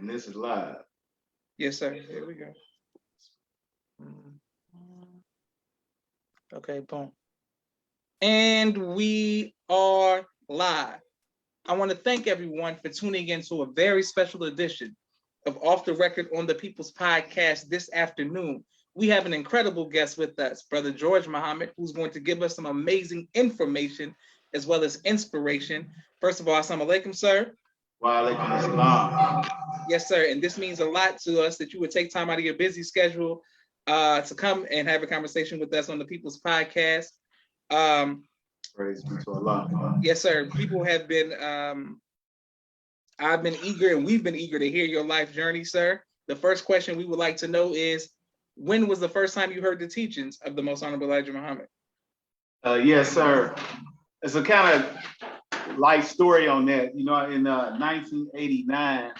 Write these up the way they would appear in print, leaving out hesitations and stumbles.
And this is live. Yes, sir. Here we go. Okay, boom. And we are live. I want to thank everyone for tuning in to a very special edition of Off the Record on the People's Podcast this afternoon. We have an incredible guest with us, Brother George Muhammad, who's going to give us some amazing information as well as inspiration. First of all, assalamu alaikum, sir. Wa alaikum assalam. Yes, sir. And this means a lot to us that you would take time out of your busy schedule to come and have a conversation with us on the People's Podcast. Praise be to Allah. Yes, sir. People have been, I've been eager and we've been eager to hear your life journey, sir. The first question we would like to know is, when was the first time you heard the teachings of the Most Honorable Elijah Muhammad? Yes, sir. It's a kind of light story on that. You know, in 1989,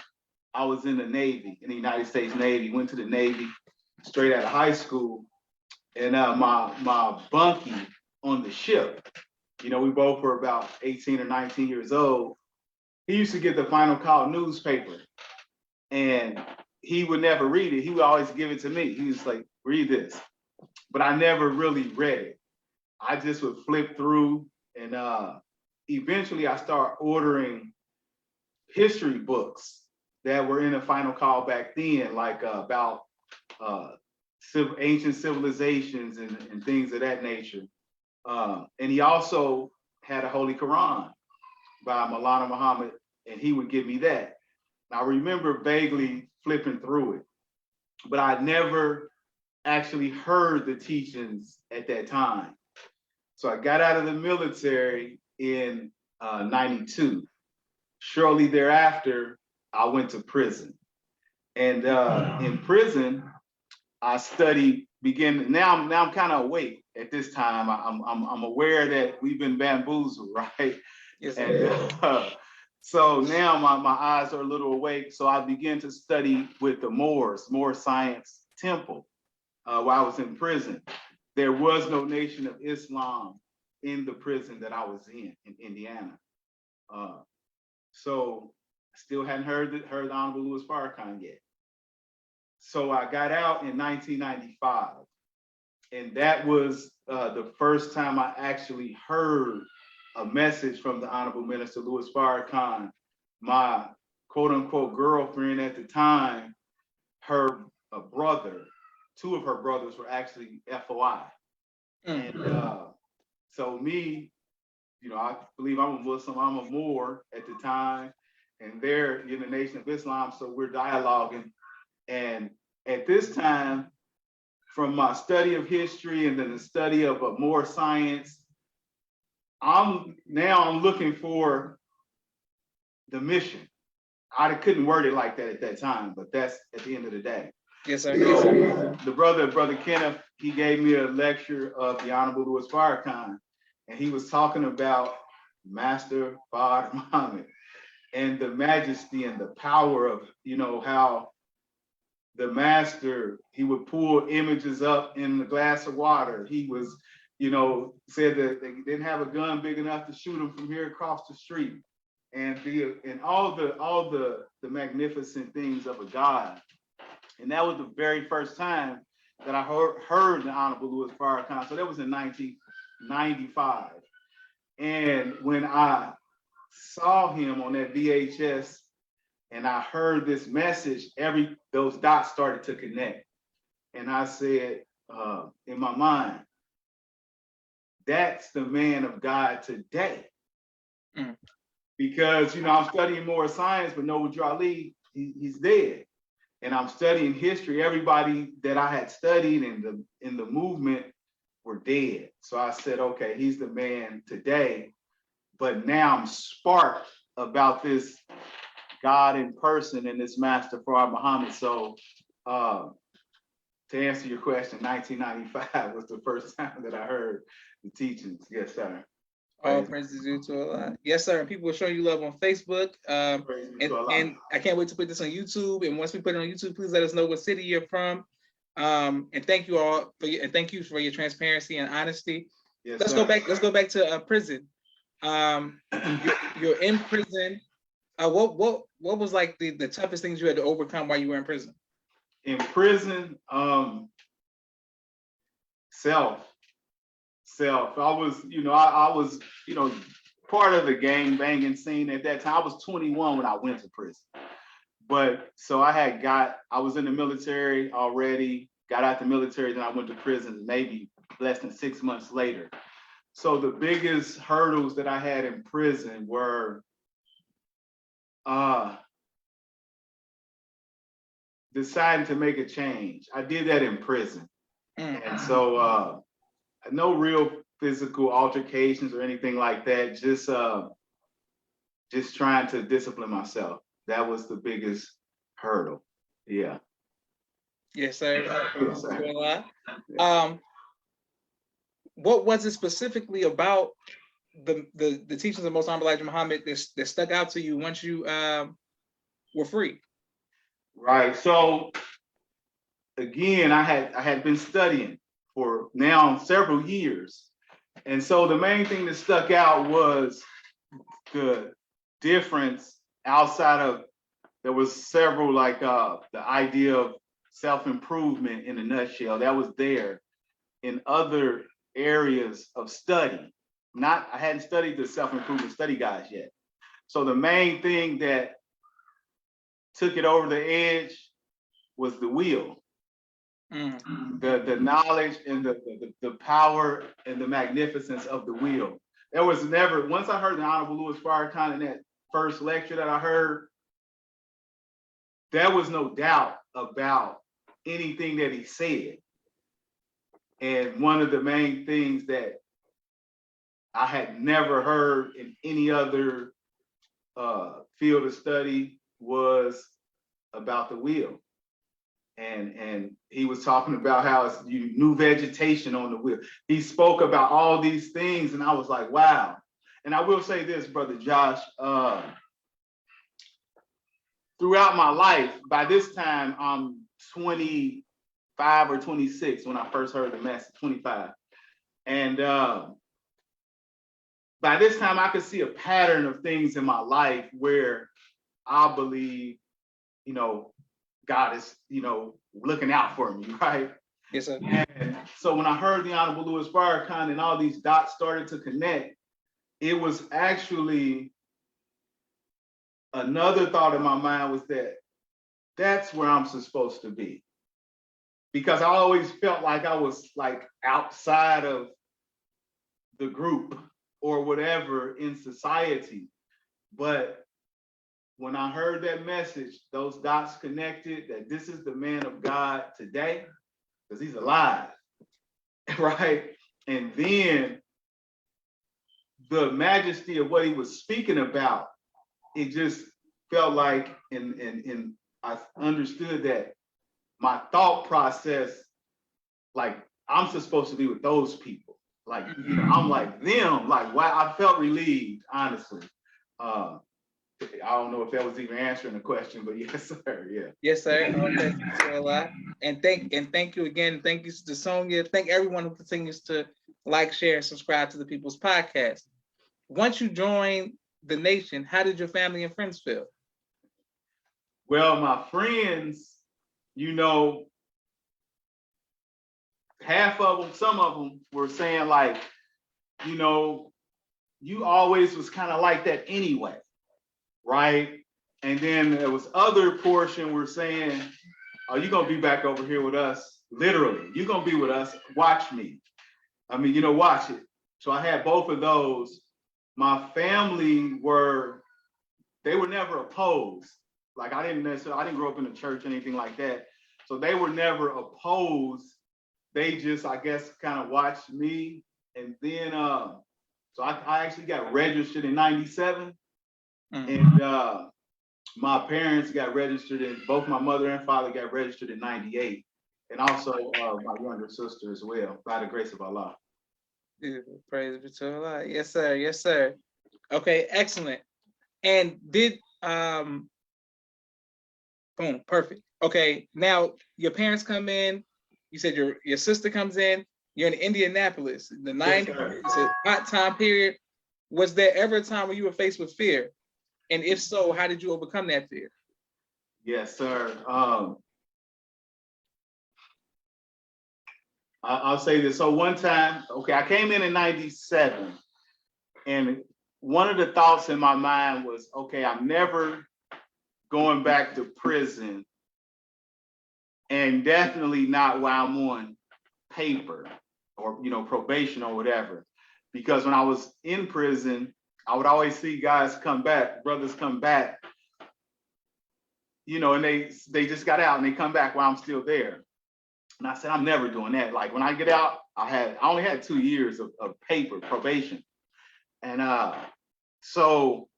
I was in the Navy, in the United States Navy, went to the Navy straight out of high school. And my bunkie on the ship, you know, we both were about 18 or 19 years old. He used to get the Final Call newspaper and he would never read it. He would always give it to me. He was like, read this. But I never really read it. I just would flip through and eventually I started ordering history books that were in a Final Call back then, like about ancient civilizations and things of that nature. And he also had a Holy Quran by Maulana Muhammad, and he would give me that. I remember vaguely flipping through it, but I never actually heard the teachings at that time. So I got out of the military in 92. Shortly thereafter, I went to prison. And in prison, I studied, now I'm kind of awake at this time. I'm aware that we've been bamboozled, right? Yes, And so now my eyes are a little awake. So I began to study with the Moor Science Temple while I was in prison. There was no Nation of Islam in the prison that I was in Indiana. So I still hadn't heard the Honorable Louis Farrakhan yet. So I got out in 1995. And that was the first time I actually heard a message from the Honorable Minister Louis Farrakhan. My quote unquote girlfriend at the time, her brother, two of her brothers were actually FOI. And so me, you know, I believe I'm a Muslim, I'm a Moor at the time, and they're in the Nation of Islam, so we're dialoguing. And at this time, from my study of history and then the study of more science, I'm looking for the mission. I couldn't word it like that at that time, but that's at the end of the day. Yes, sir. So the brother Kenneth, he gave me a lecture of the Honorable Louis Farrakhan, and he was talking about Master Fard Muhammad and the majesty and the power of, you know, how the master, he would pull images up in a glass of water. He was, you know, said that they didn't have a gun big enough to shoot him from here across the street, and all the magnificent things of a God. And that was the very first time that I heard the Honorable Louis Farrakhan. So that was in 1995. And when I saw him on that VHS and I heard this message, those dots started to connect. And I said in my mind, that's the man of God today. Because, you know, I'm studying more science, but Noble Ali, he's dead. And I'm studying history. Everybody that I had studied in the movement were dead. So I said, okay, he's the man today. But now I'm sparked about this God in person and this Master Fard Muhammad. So to answer your question, 1995 was the first time that I heard the teachings. Yes, sir. All praises due to Allah. Yes, sir. And people will show you love on Facebook. And I can't wait to put this on YouTube. And once we put it on YouTube, please let us know what city you're from. And thank you all thank you for your transparency and honesty. Yes, let's sir. go back to prison. You're in prison What was like the toughest things you had to overcome while you were in prison? In prison, self. I was, I was, part of the gang banging scene at that time. I was 21 when I went to prison. But so I was in the military already, got out the military, then I went to prison maybe less than 6 months later. So the biggest hurdles that I had in prison were deciding to make a change. I did that in prison. And so no real physical altercations or anything like that, just trying to discipline myself. That was the biggest hurdle. Yeah. Yes, sir. Yes, sir. What was it specifically about the teachings of Most Honorable Elijah Muhammad that stuck out to you once you were free? Right. So again, I had been studying for now several years. And so the main thing that stuck out was the difference outside of, there was several, like the idea of self-improvement in a nutshell, that was there in other areas of study. I hadn't studied the self-improvement study guides yet. So the main thing that took it over the edge was the will. The knowledge and the power and the magnificence of the will. There was never, once I heard the Honorable Louis Farrakhan in that first lecture that I heard, there was no doubt about anything that he said. And one of the main things that I had never heard in any other field of study was about the will. And he was talking about how it's new vegetation on the wheel. He spoke about all these things, and I was like, wow. And I will say this, Brother Josh, throughout my life, by this time, I'm 25 or 26 when I first heard the message, 25. And by this time, I could see a pattern of things in my life where I believe, God is, looking out for me, right? Yes, sir. And so when I heard the Honorable Louis Farrakhan and all these dots started to connect, it was actually another thought in my mind was that's where I'm supposed to be. Because I always felt like I was like outside of the group or whatever in society. But when I heard that message, those dots connected that this is the man of God today, because he's alive, right? And then the majesty of what he was speaking about, it just felt like, and I understood that my thought process, like I'm supposed to be with those people. Like, I'm like them, like, wow, I felt relieved, honestly. I don't know if that was even answering the question, but yes, sir. Yeah. Yes, sir. Thank you so a lot. And thank you again. Thank you to Sonia. Thank everyone who continues to like, share, and subscribe to the People's Podcast. Once you joined the nation, how did your family and friends feel? Well, my friends, half of them, some of them were saying like, you always was kind of like that anyway. Right. And then there was other portion were saying, oh, you're going to be back over here with us. Literally, you're going to be with us. Watch me. I mean, watch it. So I had both of those. My family they were never opposed. Like I didn't grow up in a church or anything like that. So they were never opposed. They just, I guess, kind of watched me. And then, so I actually got registered in 97. And my parents got registered both my mother and father got registered in 98. And also my younger sister as well, by the grace of Allah. Beautiful. Praise be to Allah. Yes, sir. Yes, sir. Okay, excellent. And boom, perfect. Okay, now your parents come in, you said your sister comes in, you're in Indianapolis, the 90s, it's a hot time period. Was there ever a time when you were faced with fear? And if so, how did you overcome that fear? Yes, sir. I'll say this. So one time, okay, I came in 97, and one of the thoughts in my mind was, okay, I'm never going back to prison, and definitely not while I'm on paper or, probation or whatever. Because when I was in prison, I would always see guys come back, brothers come back, and they just got out and they come back while I'm still there. And I said, I'm never doing that. Like when I get out, I only had 2 years of paper probation. And so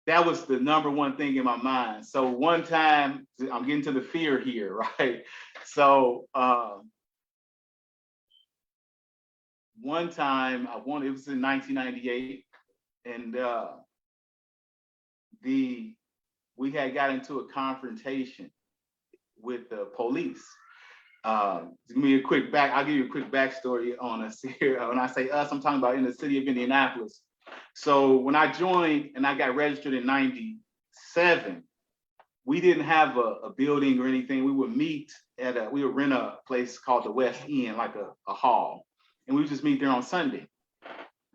that was the number one thing in my mind. So one time, I'm getting to the fear here, right? So one time it was in 1998, and we had got into a confrontation with the police. I'll give you a quick backstory on us here. When I say us, I'm talking about in the city of Indianapolis. So when I joined and I got registered in 97, we didn't have a building or anything. We would meet we would rent a place called the West End, like a hall. And we would just meet there on Sunday.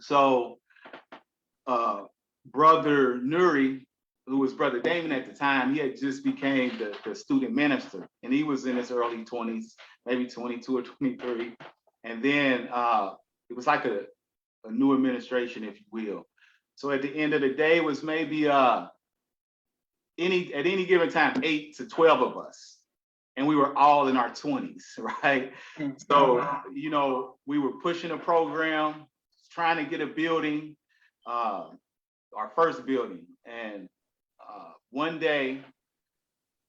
So Brother Nuri, who was Brother Damon at the time, he had just became the student minister, and he was in his early 20s, maybe 22 or 23. And then it was like a new administration, if you will. So at the end of the day, it was maybe at any given time, 8 to 12 of us. And we were all in our 20s, right? So, we were pushing a program, trying to get a building, our first building. And one day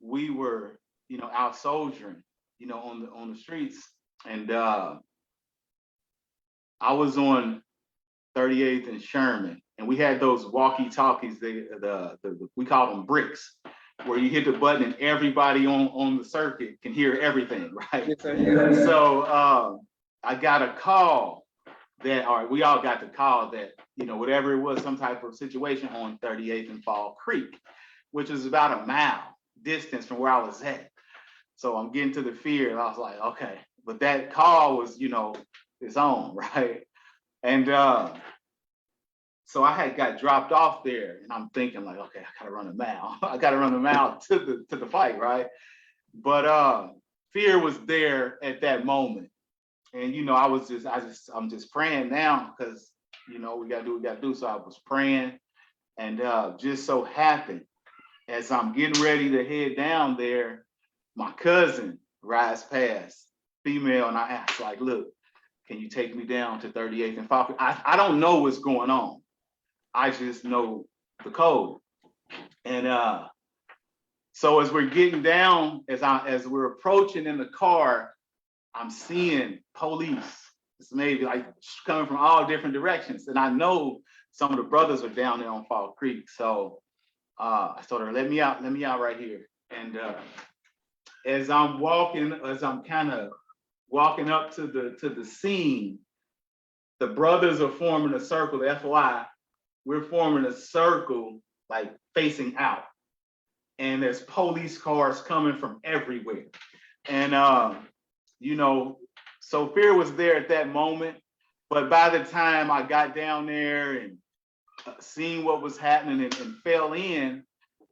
we were, out soldiering, on the streets. And I was on 38th and Sherman, and we had those walkie-talkies. We call them bricks, where you hit the button and everybody on the circuit can hear everything, right? So I got a call we all got the call that, whatever it was, some type of situation on 38th and Fall Creek, which is about a mile distance from where I was at. So I'm getting to the fear, and I was like, okay, but that call was, its own, right? And so I had got dropped off there, and I'm thinking like, okay, I gotta run a mile. I gotta run a mile to the fight, right? But fear was there at that moment. And I'm just praying now, because we gotta do what we gotta do. So I was praying, and just so happened, as I'm getting ready to head down there, my cousin rides past, female, and I asked, like, look, can you take me down to 38th and Falcon? I don't know what's going on. I just know the code. And so as we're getting down, as we're approaching in the car, I'm seeing police. It's maybe like coming from all different directions. And I know some of the brothers are down there on Fall Creek. So I told her, let me out right here. And as I'm kind of walking up to the scene, the brothers are forming a circle. The FOI, we're forming a circle, like facing out. And there's police cars coming from everywhere. And so fear was there at that moment. But by the time I got down there and seeing what was happening and fell in,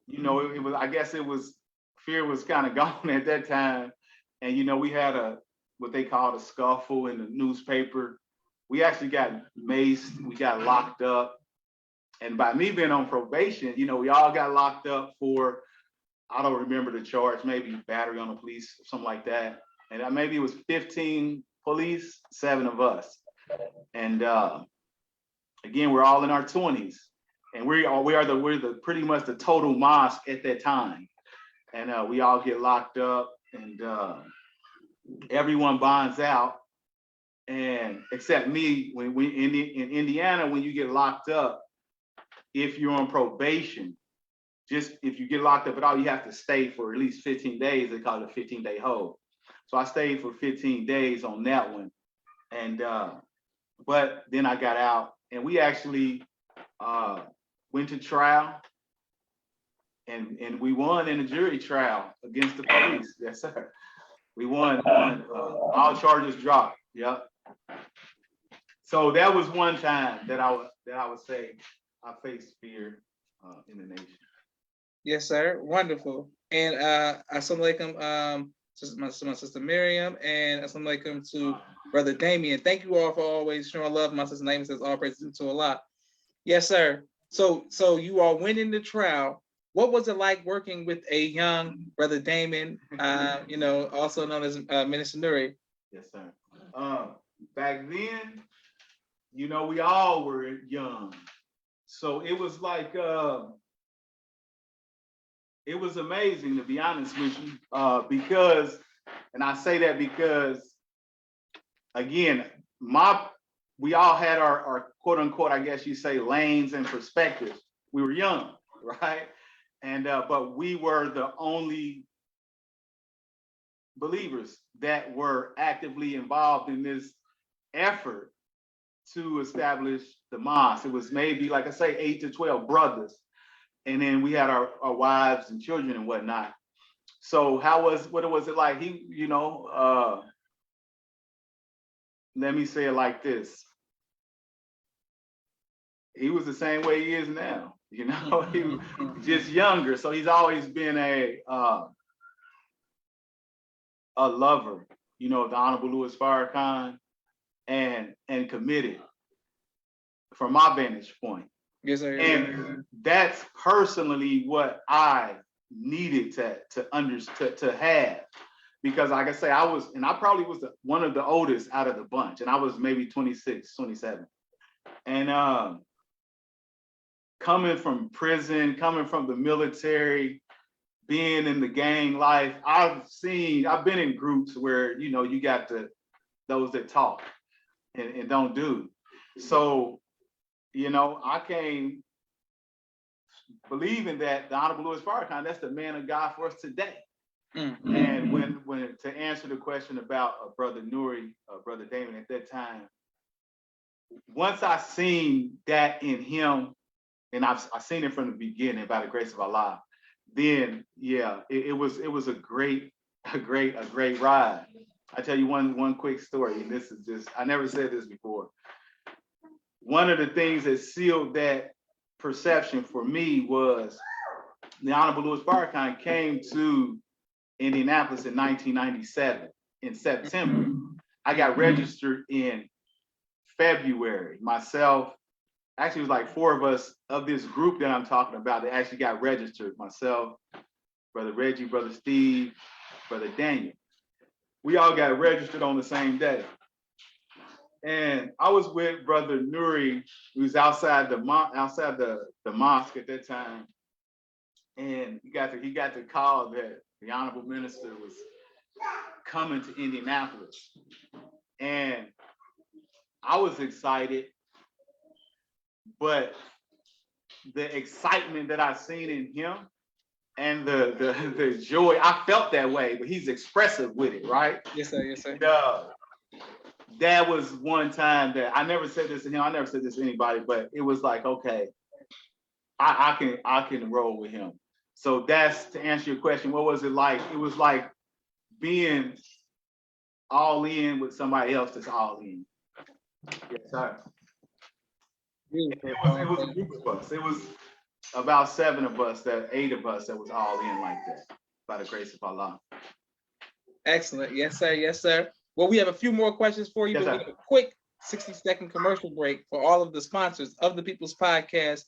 it was fear was kind of gone at that time. And we had what they called a scuffle in the newspaper. We actually got maced, we got locked up. And by me being on probation, we all got locked up for, I don't remember the charge, maybe battery on the police, something like that. And maybe it was 15 police, 7 of us. And again, we're all in our 20s, and we're pretty much the total mosque at that time. And we all get locked up, and everyone bonds out, and except me. When we in Indiana, when you get locked up, if you're on probation, just if you get locked up at all, you have to stay for at least 15 days. They call it a 15-day hold. So I stayed for 15 days on that one. And but then I got out, and we actually went to trial. and we won in a jury trial against the police. Yes, sir. We won. All charges dropped. Yep. So that was one time that I would say I faced fear in the nation. Yes, sir. Wonderful. And assalamu alaikum, my sister Miriam, and assalamu alaikum to Brother Damien. Thank you all for always showing love. My sister Naima says all praises to Allah. Yes, sir. So you all went into trial. What was it like working with a young Brother Damien, also known as Minister Nuri? Yes, sir. Back then, we all were young. So it was like, it was amazing, to be honest with you, because, and I say that because, again, we all had our quote unquote, I guess you say, lanes and perspectives. We were young, right? And but we were the only believers that were actively involved in this effort to establish the mosque. It was maybe, like I say, 8 to 12 brothers. And then we had our wives and children and whatnot. So what was it like? Let me say it like this. He was the same way he is now. He was just younger. So he's always been a lover, the Honorable Louis Farrakhan, and committed from my vantage point. Yes, sir. And that's personally what I needed to have, because like I say, I probably was one of the oldest out of the bunch, and I was maybe 26, 27. And coming from prison, coming from the military, being in the gang life, I've been in groups where, you got those that talk and don't do. So, I came believing that the Honorable Louis Farrakhan, that's the man of God for us today. Mm-hmm. And when to answer the question about Brother Nuri, Brother Damien at that time, once I seen that in him, and I've seen it from the beginning by the grace of Allah, then yeah, it was a great ride. I tell you one quick story, and this is just, I never said this before. One of the things that sealed that perception for me was the Honorable Louis Farrakhan came to Indianapolis in 1997 in September. I got registered in February. Myself, actually it was like 4 of us of this group that I'm talking about that actually got registered. Myself, Brother Reggie, Brother Steve, Brother Daniel. We all got registered on the same day. And I was with Brother Nuri, who was outside the mosque at that time. And he got the call that the Honorable Minister was coming to Indianapolis. And I was excited, but the excitement that I seen in him and the joy, I felt that way, but he's expressive with it, right? Yes, sir. Yes, sir. That was one time that I never said this to him. I never said this to anybody, but it was like, okay, I can roll with him. So that's, to answer your question, what was it like? It was like being all in with somebody else that's all in. Yes, sir. It was a group of us. It was about 7 of us, 8 of us that was all in like that, by the grace of Allah. Excellent. Yes, sir. Yes, sir. Well, we have a few more questions for you, yes, but we have a quick 60-second commercial break for all of the sponsors of the People's Podcast.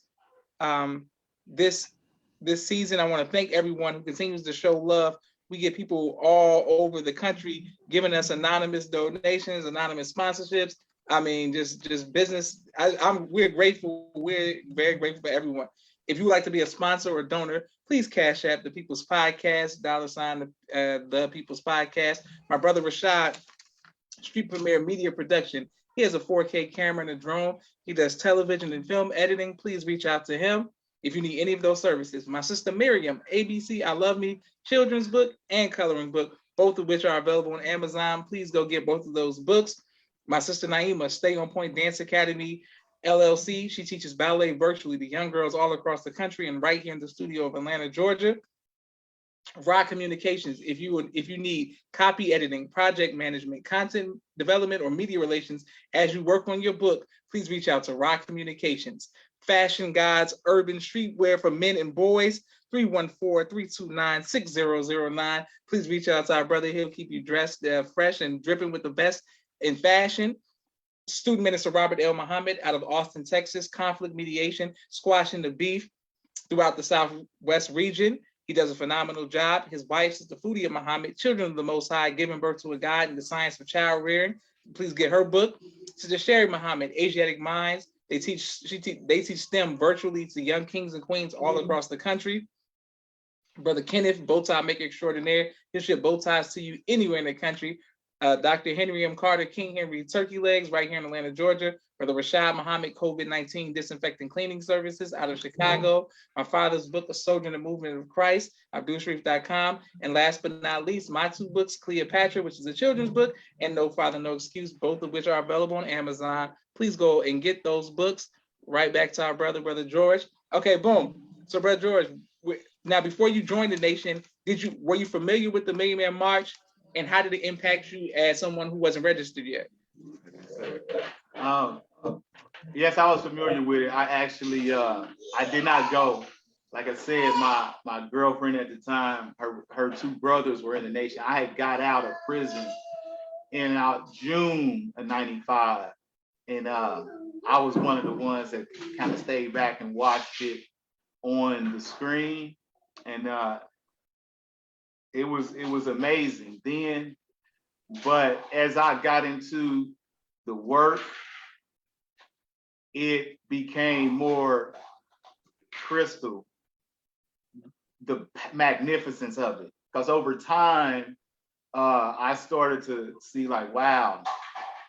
This season, I want to thank everyone who continues to show love. We get people all over the country giving us anonymous donations, anonymous sponsorships. I mean, just business. We're grateful. We're very grateful for everyone. If you would like to be a sponsor or donor, please cash app the People's Podcast, $ the People's Podcast. My brother Rashad, Street Premier Media Production. He has a 4K camera and a drone. He does television and film editing. Please reach out to him if you need any of those services. My sister Miriam, ABC I Love Me, children's book and coloring book, both of which are available on Amazon. Please go get both of those books. My sister Naima, Stay on Point Dance Academy LLC. She teaches ballet virtually to young girls all across the country and right here in the studio of Atlanta, Georgia. Rock Communications. If you need copy editing, project management, content development, or media relations as you work on your book, please reach out to Rock Communications. Fashion Gods, urban streetwear for men and boys, 314-329-6009. Please reach out to our brother. He'll keep you dressed fresh and dripping with the best in fashion. Student Minister Robert L. Muhammad out of Austin, Texas, conflict mediation, squashing the beef throughout the Southwest region. He does a phenomenal job. His wife, Sister Fudia Muhammad, Children of the Most High, giving birth to a guide in the science of child rearing. Please get her book. Sister Sherry Muhammad, Asiatic Minds. They teach STEM virtually to young kings and queens all across the country. Brother Kenneth, bow tie maker extraordinaire. He'll ship bow ties to you anywhere in the country. Dr. Henry M. Carter, King Henry Turkey Legs, right here in Atlanta, Georgia. Brother Rashad Muhammad, COVID-19 disinfecting cleaning services out of Chicago. My father's book, A Soldier in the Movement of Christ, AbdulSharif.com. And last but not least, my two books, Cleopatra, which is a children's book, and No Father, No Excuse, both of which are available on Amazon. Please go and get those books. Right back to our brother George. Okay, boom. So, Brother George, now before you joined the nation, were you familiar with the Million Man March? And how did it impact you as someone who wasn't registered yet? Yes, I was familiar with it. I actually, I did not go. Like I said, my girlfriend at the time, her two brothers were in the nation. I had got out of prison in June of '95, and I was one of the ones that kind of stayed back and watched it on the screen, and it was amazing then. But as I got into the work, it became more crystal, the magnificence of it. Because over time, I started to see like, wow,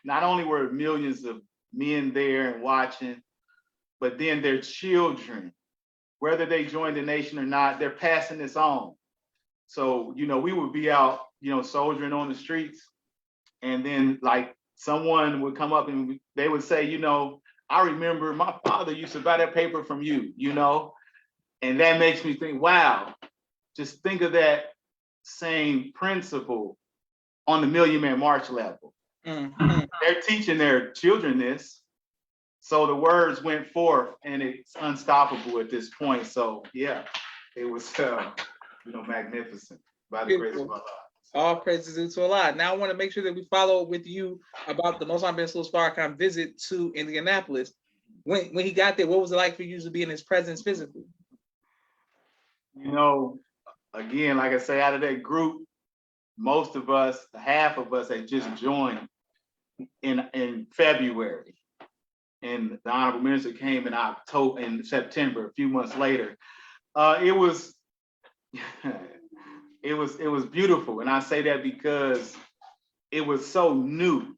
not only were millions of men there and watching, but then their children, whether they joined the nation or not, they're passing this on. So, we would be out, soldiering on the streets, and then like someone would come up and they would say, I remember my father used to buy that paper from you, and that makes me think, wow, just think of that same principle on the Million Man March level. Mm-hmm. They're teaching their children this. So the words went forth and it's unstoppable at this point. So yeah, it was, magnificent by the grace of Allah. All praises due to Allah. Now I want to make sure that we follow with you about the Most High Ben Farrakhan visit to Indianapolis. When he got there, what was it like for you to be in his presence physically? Again, like I say, out of that group, most of us, half of us had just joined in February. And the Honorable Minister came in September, a few months later. It was beautiful. And I say that because it was so new.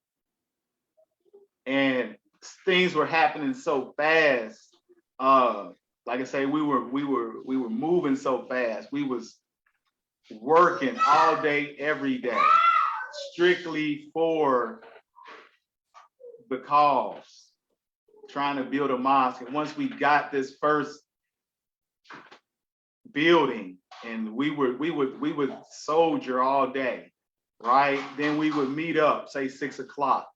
And things were happening so fast. Like I say, we were moving so fast. We was working all day, every day, strictly for the cause, trying to build a mosque. And once we got this first building, and we would soldier all day, right? Then we would meet up, say 6 o'clock,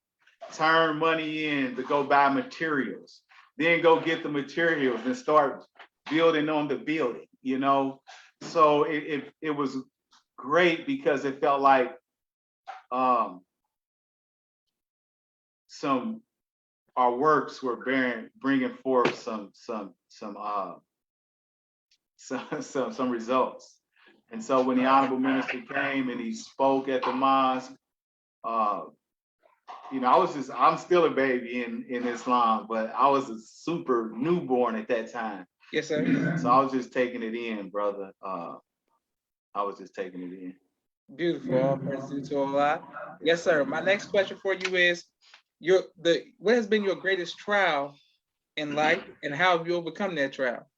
turn money in to go buy materials, then go get the materials and start building on the building, So it was great because it felt like our works were bringing forth some results. And so when the Honorable Minister came and he spoke at the mosque, I'm still a baby in Islam, but I was a super newborn at that time. Yes, sir. So I was just taking it in, brother. I was just taking it in. Beautiful. All praise due to Allah. Yes, sir. My next question for you is, what has been your greatest trial in life, and how have you overcome that trial?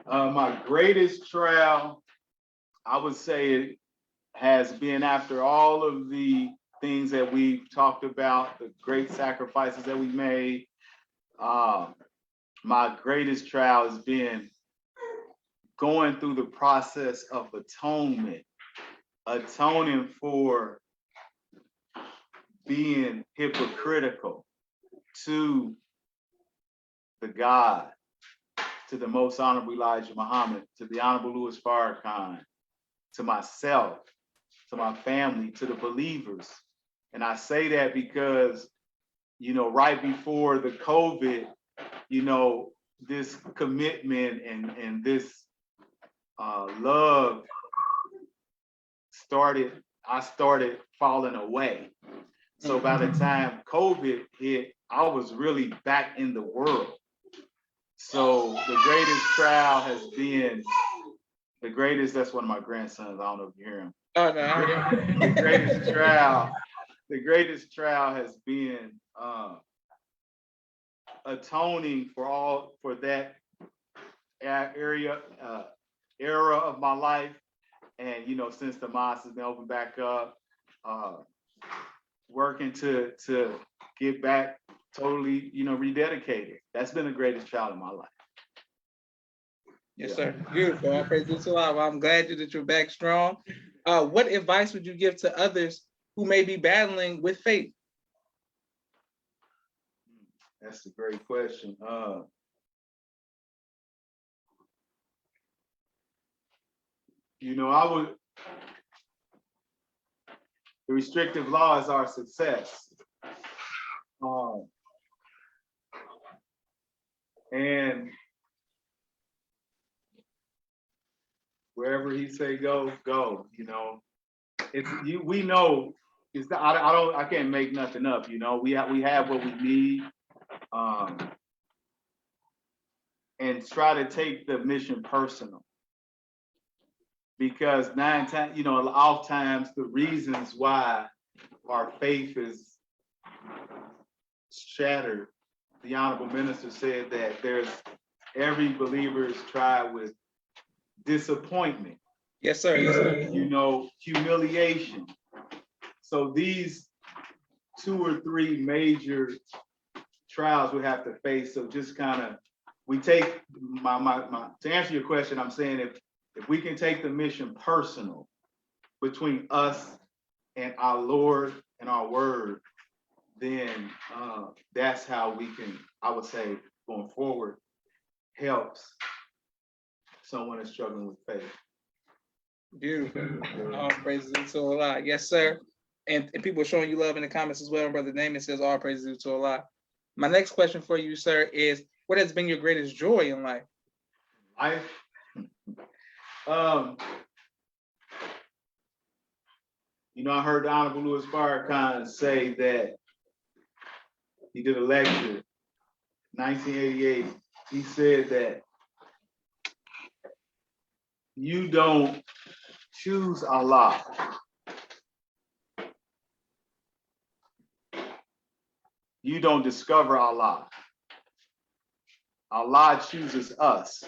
My greatest trial, I would say, it has been after all of the things that we've talked about, the great sacrifices that we made, my greatest trial has been going through the process of atonement, atoning for being hypocritical to the God, to the most honorable Elijah Muhammad, to the honorable Louis Farrakhan, to myself, to my family, to the believers. And I say that because, right before the COVID, this commitment and this love I started falling away. So by the time COVID hit, I was really back in the world. So the greatest trial has been that's one of my grandsons. I don't know if you hear him. Oh, no. The greatest trial has been atoning for that era of my life. And since the mosque has been opened back up, working to get back totally, rededicated. That's been the greatest trial of my life. Yes, sir. Beautiful. All praise to Allah. Well, I'm glad that you're back strong. What advice would you give to others who may be battling with faith? That's a great question. The restrictive laws are success. And wherever he say go, go. We know it's not, I can't make nothing up. We have what we need. And try to take the mission personal. Because oftentimes the reasons why our faith is shattered, the Honorable Minister said that there's every believer is tried with disappointment. Yes, sir. Yes, sir. Humiliation. So these 2 or 3 major trials we have to face. So just kind of, we take to answer your question, I'm saying if we can take the mission personal between us and our Lord and our word, then that's how we can, I would say, going forward, helps someone that's struggling with faith. Beautiful. All praises to Allah. Yes, sir. And people are showing you love in the comments as well. Brother Damon says all praises to Allah. My next question for you, sir, is what has been your greatest joy in life? I heard the Honorable Louis Farrakhan say that he did a lecture, 1988. He said that you don't choose Allah. You don't discover Allah. Allah chooses us.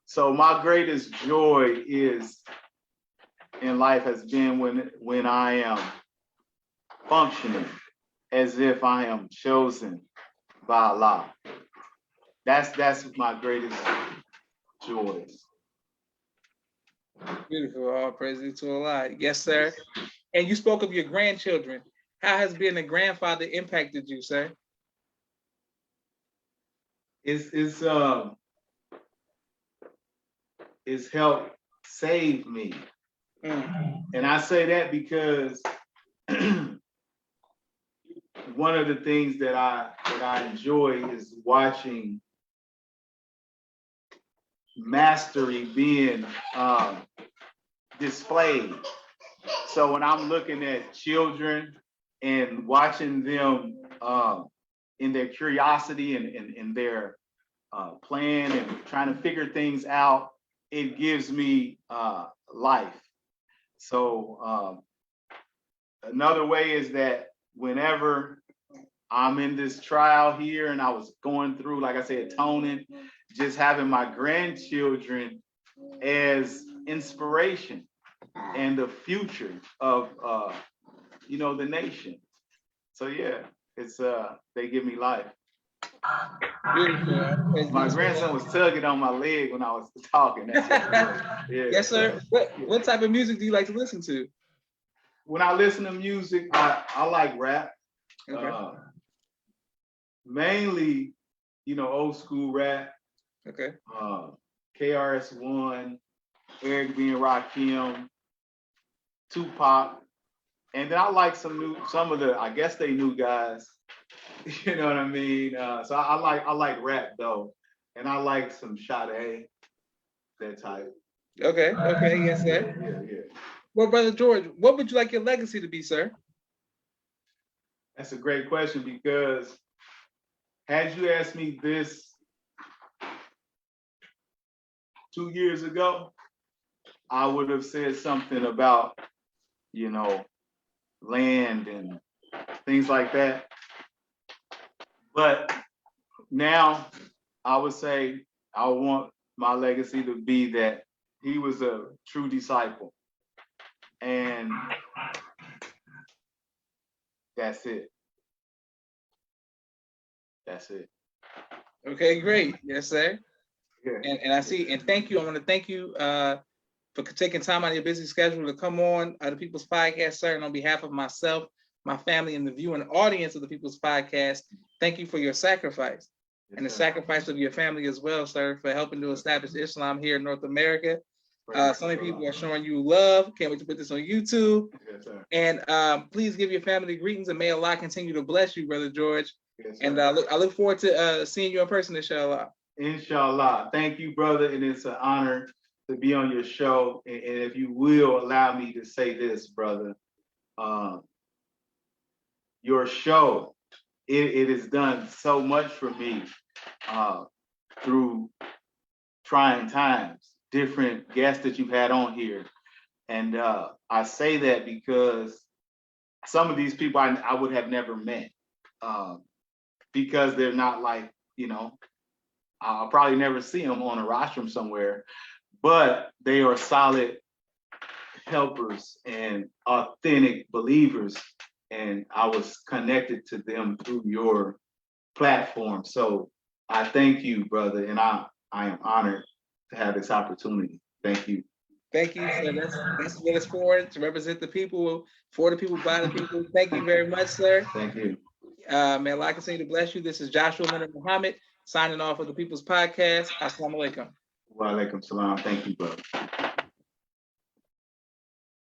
So my greatest joy is in life has been when I am functioning as if I am chosen by Allah. That's my greatest joy. Beautiful. All praises to Allah. Yes, sir. And you spoke of your grandchildren. How has being a grandfather impacted you, sir? It's helped save me. And I say that because one of the things that I enjoy is watching mastery being displayed. So when I'm looking at children and watching them in their curiosity and in their playing and trying to figure things out, it gives me life. So another way is that whenever I'm in this trial here and I was going through, like I said, atoning, just having my grandchildren as inspiration and the future of the nation. So yeah, it's they give me life. Beautiful. My grandson was tugging on my leg when I was talking. Yeah. Yes, sir. What type of music do you like to listen to? When I listen to music, I like rap. Okay. Mainly, old school rap. Okay. KRS-One, Eric B. and Rakim, Tupac, and then I like some of the, I guess they new guys. You know what I mean? So I like rap though, and I like some Sade, that type. Okay. Yes, sir. Yeah. Well, Brother George, what would you like your legacy to be, sir? That's a great question, because had you asked me this 2 years ago, I would have said something about, land and things like that. But now I would say I want my legacy to be that he was a true disciple. And that's it. That's it. Okay, great. Yes, sir. Yeah. And I see, and thank you. I want to thank you for taking time out of your busy schedule to come on the People's Podcast, sir. And on behalf of myself, my family, and the viewing audience of the People's Podcast, thank you for your sacrifice. Yes, and the sir. Sacrifice of your family as well, sir, for helping to establish Islam here in North America. So many people are showing you love. Can't wait to put this on YouTube. Yes, sir. And please give your family greetings, and may Allah continue to bless you, Brother George. Yes, sir. And I look forward to seeing you in person, inshallah. Inshallah. Thank you, brother. And it's an honor to be on your show. And if you will allow me to say this, brother, your show, it has done so much for me through trying times, different guests that you've had on here. And I say that because some of these people I would have never met, because they're not like, I'll probably never see them on a rostrum somewhere, but they are solid helpers and authentic believers. And I was connected to them through your platform. So I thank you, brother. And I am honored to have this opportunity. Thank you. Thank you. So that's what it's for, to represent the people, for the people, by the people. Thank you very much, sir. Thank you. May Allah continue to bless you. This is Joshua Leonard Muhammad signing off of the People's Podcast. Assalamu alaikum. Wa alaikum salam. Thank you, brother.